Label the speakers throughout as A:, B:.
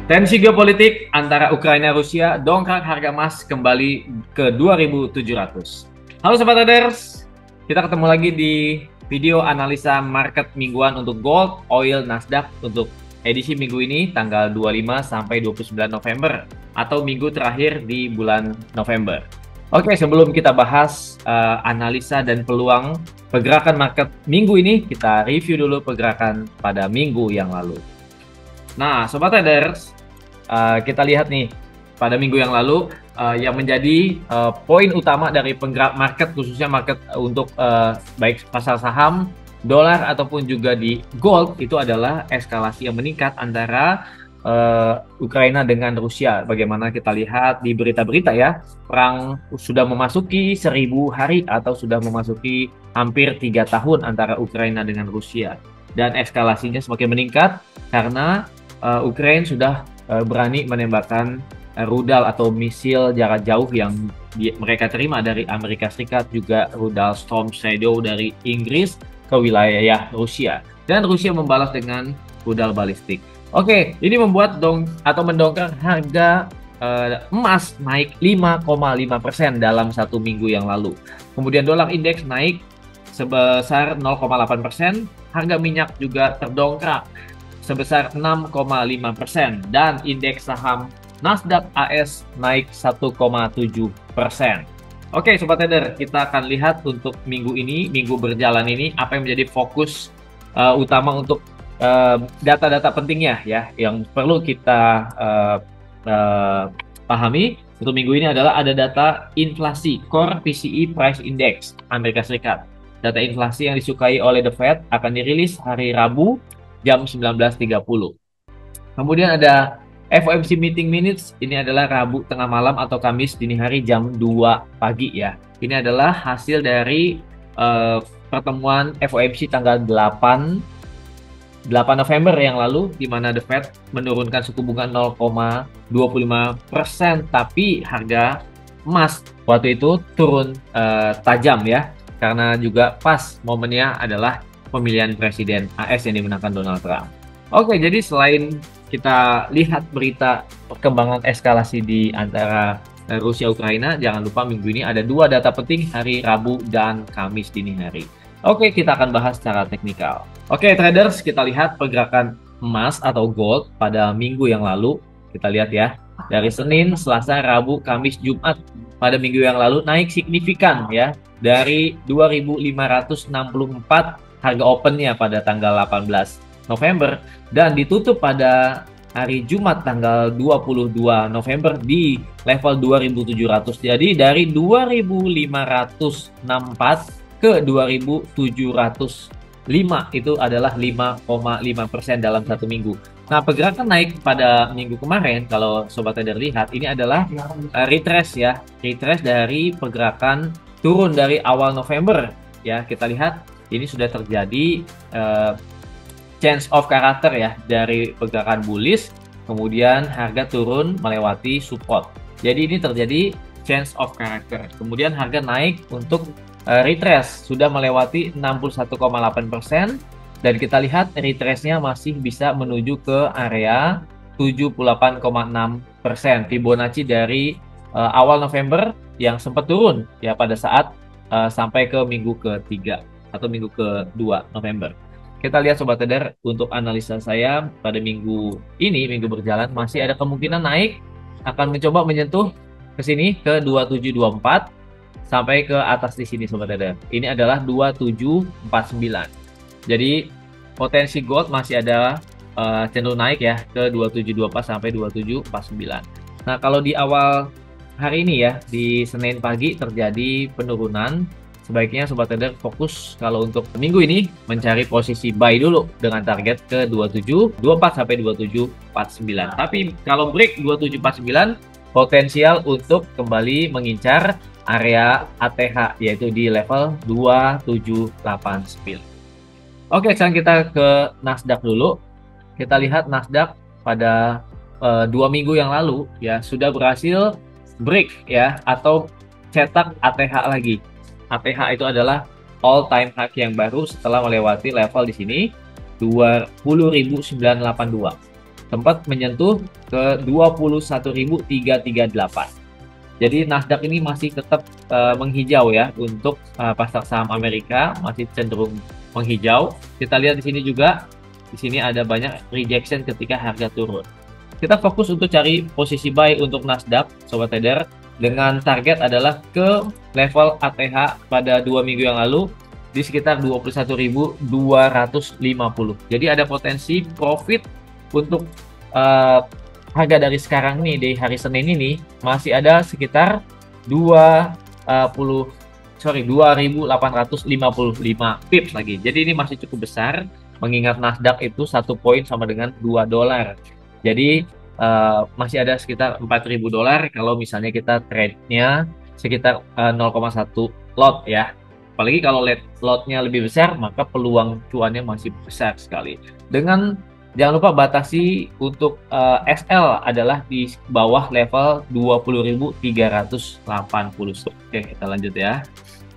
A: Tensi geopolitik antara Ukraina dan Rusia dongkrak harga emas kembali ke 2.700. Halo Sobat Traders, kita ketemu lagi di video analisa market mingguan untuk gold, oil, Nasdaq untuk edisi minggu ini tanggal 25 sampai 29 November atau minggu terakhir di bulan November. Oke, sebelum kita bahas analisa dan peluang pergerakan market minggu ini, kita review dulu pergerakan pada minggu yang lalu. Nah, Sobat Traders, kita lihat nih pada minggu yang lalu yang menjadi poin utama dari penggerak market, khususnya market untuk baik pasar saham, dolar ataupun juga di gold, itu adalah eskalasi yang meningkat antara Ukraina dengan Rusia. Bagaimana kita lihat di berita-berita ya, perang sudah memasuki 1000 hari atau sudah memasuki hampir 3 tahun antara Ukraina dengan Rusia, dan eskalasinya semakin meningkat karena Ukraina sudah berani menembakkan rudal atau misil jarak jauh yang mereka terima dari Amerika Serikat, juga rudal Storm Shadow dari Inggris ke wilayah Rusia, dan Rusia membalas dengan rudal balistik. Oke, ini membuat mendongkrak harga emas naik 5,5% dalam satu minggu yang lalu. Kemudian dolar indeks naik sebesar 0,8%, harga minyak juga terdongkrak sebesar 6,5%, dan indeks saham Nasdaq AS naik 1,7%. Oke Sobat Trader, kita akan lihat untuk minggu ini, minggu berjalan ini, apa yang menjadi fokus utama untuk data-data pentingnya ya, yang perlu kita pahami untuk minggu ini adalah ada data inflasi Core PCE Price Index Amerika Serikat. Data inflasi yang disukai oleh The Fed akan dirilis hari Rabu jam 19.30. Kemudian ada FOMC Meeting Minutes, ini adalah Rabu tengah malam atau Kamis dini hari jam 2 pagi ya. Ini adalah hasil dari pertemuan FOMC tanggal 8 November yang lalu, di mana The Fed menurunkan suku bunga 0,25%, tapi harga emas waktu itu turun tajam ya, karena juga pas momennya adalah pemilihan presiden AS yang dimenangkan Donald Trump. Oke, jadi selain kita lihat berita perkembangan eskalasi di antara Rusia Ukraina, jangan lupa minggu ini ada dua data penting hari Rabu dan Kamis dini hari. Oke, kita akan bahas secara teknikal. Oke, traders, kita lihat pergerakan emas atau gold pada minggu yang lalu. Kita lihat ya, dari Senin, Selasa, Rabu, Kamis, Jumat pada minggu yang lalu naik signifikan ya, dari 2.564 harga opennya pada tanggal 18 November dan ditutup pada hari Jumat tanggal 22 November di level 2.700. Jadi dari 2.564 ke 2.705 itu adalah 5,5% dalam satu minggu. Nah, pergerakan naik pada minggu kemarin, kalau Sobat Trader lihat, ini adalah retrace ya, retrace dari pergerakan turun dari awal November ya. Kita lihat ini sudah terjadi change of character ya, dari pergerakan bullish kemudian harga turun melewati support. Jadi ini terjadi change of character. Kemudian harga naik untuk retrace sudah melewati 61,8%, dan kita lihat retrace-nya masih bisa menuju ke area 78,6%. Fibonacci dari awal November yang sempat turun ya pada saat sampai ke minggu ketiga atau minggu kedua November. Kita lihat Sobat Trader, untuk analisa saya pada minggu ini, minggu berjalan, masih ada kemungkinan naik, akan mencoba menyentuh ke sini ke 2724 sampai ke atas di sini Sobat Trader. Ini adalah 2749. Jadi potensi gold masih ada cenderung naik ya ke 2724 sampai 2749. Nah, kalau di awal hari ini ya, di Senin pagi terjadi penurunan, sebaiknya Sobat Trader fokus kalau untuk minggu ini mencari posisi buy dulu dengan target ke 2724 sampai 2749. Tapi kalau break 2749, potensial untuk kembali mengincar area ATH yaitu di level 2789. Oke, sekarang kita ke Nasdaq dulu. Kita lihat Nasdaq pada 2 minggu yang lalu ya sudah berhasil break ya, atau cetak ATH lagi. ATH itu adalah all time high yang baru setelah melewati level di sini 20.982. sempat menyentuh ke 21.338. Jadi Nasdaq ini masih tetap menghijau ya untuk pasar saham Amerika, masih cenderung menghijau. Kita lihat di sini juga, di sini ada banyak rejection ketika harga turun. Kita fokus untuk cari posisi buy untuk Nasdaq, sobat trader, dengan target adalah ke level ATH pada 2 minggu yang lalu di sekitar 21.250. Jadi ada potensi profit untuk harga dari sekarang nih di hari Senin ini masih ada sekitar 2.855 pips lagi. Jadi ini masih cukup besar mengingat Nasdaq itu 1 poin sama dengan $2. Jadi masih ada sekitar $4.000 kalau misalnya kita trade-nya sekitar 0,1 lot ya. Apalagi kalau lotnya lebih besar, maka peluang cuannya masih besar sekali. Dengan jangan lupa batasi untuk SL adalah di bawah level 20.380. Oke, kita lanjut ya.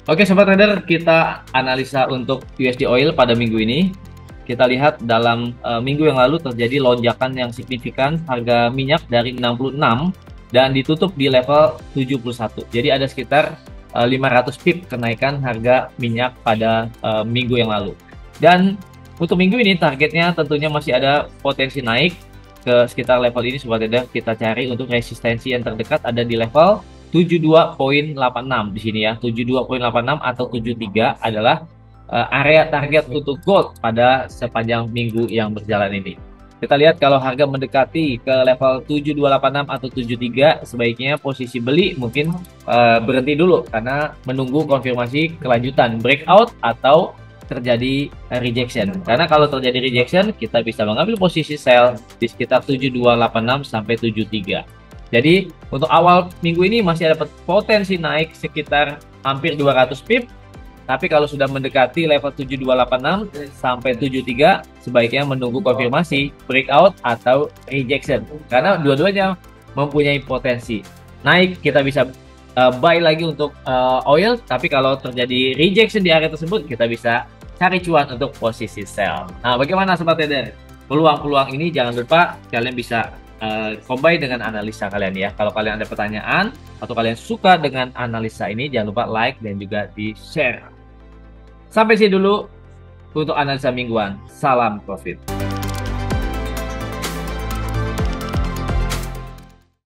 A: Oke, sobat trader, kita analisa untuk USD oil pada minggu ini. Kita lihat dalam minggu yang lalu terjadi lonjakan yang signifikan harga minyak dari 66 dan ditutup di level 71. Jadi ada sekitar 500 pip kenaikan harga minyak pada minggu yang lalu. Dan untuk minggu ini targetnya tentunya masih ada potensi naik ke sekitar level ini, sobat trader. Kita cari untuk resistensi yang terdekat ada di level 72.86 di sini ya. 72.86 atau 73 adalah area target untuk gold pada sepanjang minggu yang berjalan ini. Kita lihat kalau harga mendekati ke level 7286 atau 73, sebaiknya posisi beli mungkin berhenti dulu karena menunggu konfirmasi kelanjutan breakout atau terjadi rejection. Karena kalau terjadi rejection, kita bisa mengambil posisi sell di sekitar 7286 sampai 73. Jadi untuk awal minggu ini masih ada potensi naik sekitar hampir 200 pip. Tapi kalau sudah mendekati level 7286 sampai 73, sebaiknya menunggu konfirmasi breakout atau rejection. Karena dua-duanya mempunyai potensi naik, kita bisa buy lagi untuk oil. Tapi kalau terjadi rejection di area tersebut, kita bisa cari cuan untuk posisi sell. Nah, bagaimana sobat trader? Peluang-peluang ini jangan lupa kalian bisa combine dengan analisa kalian ya. Kalau kalian ada pertanyaan atau kalian suka dengan analisa ini, jangan lupa like dan juga di share. Sampai sini dulu untuk analisa mingguan. Salam profit.